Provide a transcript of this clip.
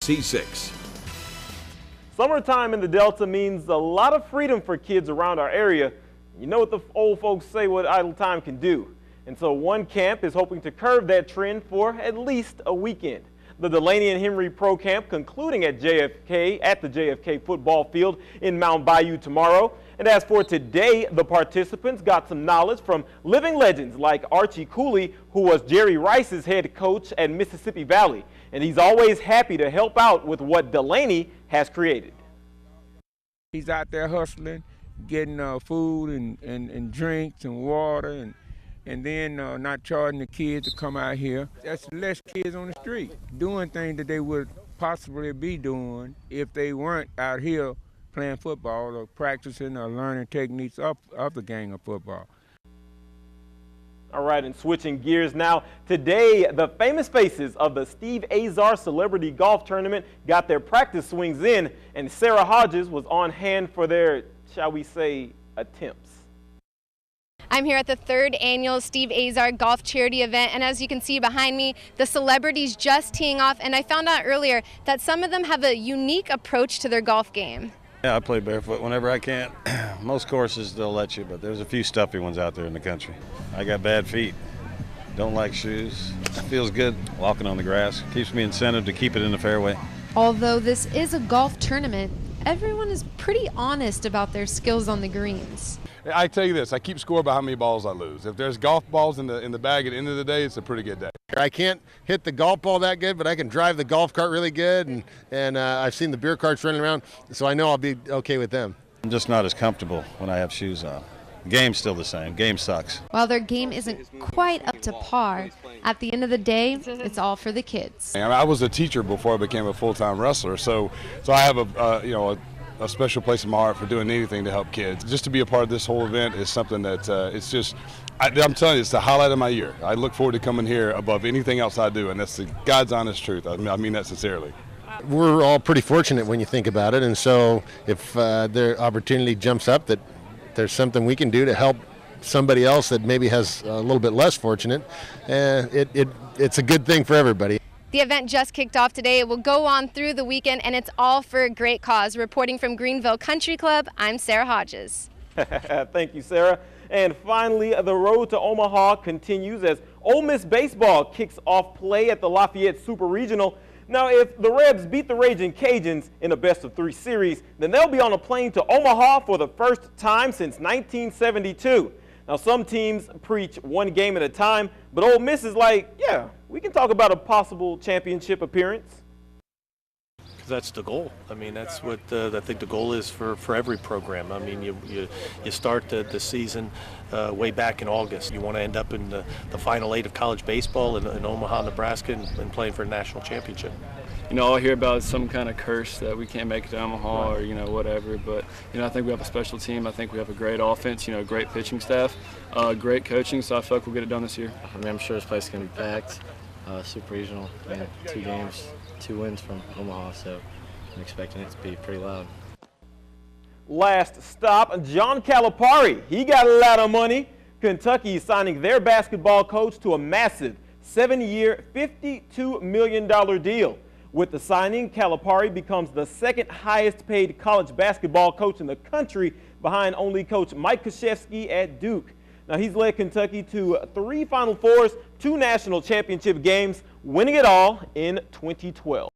WABG-TV. Summertime in the Delta means a lot of freedom for kids around our area. You know what the old folks say what idle time can do. And so one camp is hoping to curb that trend for at least a weekend. The Delaney and Henry Pro Camp concluding at the JFK football field in Mount Bayou tomorrow. And as for today, the participants got some knowledge from living legends like Archie Cooley, who was Jerry Rice's head coach at Mississippi Valley. And he's always happy to help out with what Delaney has created. He's out there hustling, getting food and drinks and water, and then not charging the kids to come out here. That's less kids on the street doing things that they would possibly be doing if they weren't out here playing football or practicing or learning techniques of the game of football. All right, and switching gears now. Today, the famous faces of the Steve Azar Celebrity Golf Tournament got their practice swings in, and Sarah Hodges was on hand for their, shall we say, attempts. I'm here at the 3rd annual Steve Azar Golf Charity event, and as you can see behind me, the celebrities just teeing off, and I found out earlier that some of them have a unique approach to their golf game. Yeah, I play barefoot whenever I can. Most courses they'll let you, but there's a few stuffy ones out there in the country. I got bad feet, don't like shoes. It feels good walking on the grass. Keeps me incentive to keep it in the fairway. Although this is a golf tournament, everyone is pretty honest about their skills on the greens. I tell you this, I keep score by how many balls I lose. If there's golf balls in the bag at the end of the day, it's a pretty good day. I can't hit the golf ball that good, but I can drive the golf cart really good, and I've seen the beer carts running around, so I know I'll be okay with them. I'm just not as comfortable when I have shoes on. The game's still the same. Game sucks. While their game isn't quite up to par, at the end of the day, it's all for the kids. I was a teacher before I became a full-time wrestler, so I have a special place in my heart for doing anything to help kids. Just to be a part of this whole event is something that it's just, I'm telling you, it's the highlight of my year. I look forward to coming here above anything else I do, and that's the God's honest truth. I mean that sincerely. We're all pretty fortunate when you think about it, and so if their opportunity jumps up that there's something we can do to help somebody else that maybe has a little bit less fortunate, it's a good thing for everybody. The event just kicked off today. It will go on through the weekend, and it's all for a great cause. Reporting from Greenville Country Club, I'm Sarah Hodges. Thank you, Sarah. And finally, the road to Omaha continues as Ole Miss baseball kicks off play at the Lafayette Super Regional. Now, if the Rebs beat the Ragin' Cajuns in a best-of-3 series, then they'll be on a plane to Omaha for the first time since 1972. Now, some teams preach one game at a time, but Ole Miss is like, yeah, we can talk about a possible championship appearance. Because that's the goal. I mean, that's what I think the goal is for every program. I mean, you start the season way back in August. You want to end up in the Final 8 of college baseball in Omaha, Nebraska, and playing for a national championship. You know, all I hear about is some kind of curse that we can't make it to Omaha or, whatever. But, I think we have a special team. I think we have a great offense, great pitching staff, great coaching. So I feel like we'll get it done this year. I mean, I'm sure this place is going to be packed. Super regional, 2 games, 2 wins from Omaha. So I'm expecting it to be pretty loud. Last stop, John Calipari. He got a lot of money. Kentucky is signing their basketball coach to a massive 7-year, $52 million deal. With the signing, Calipari becomes the 2nd highest paid college basketball coach in the country, behind only coach Mike Krzyzewski at Duke. Now, he's led Kentucky to 3 Final Fours, 2 national championship games, winning it all in 2012.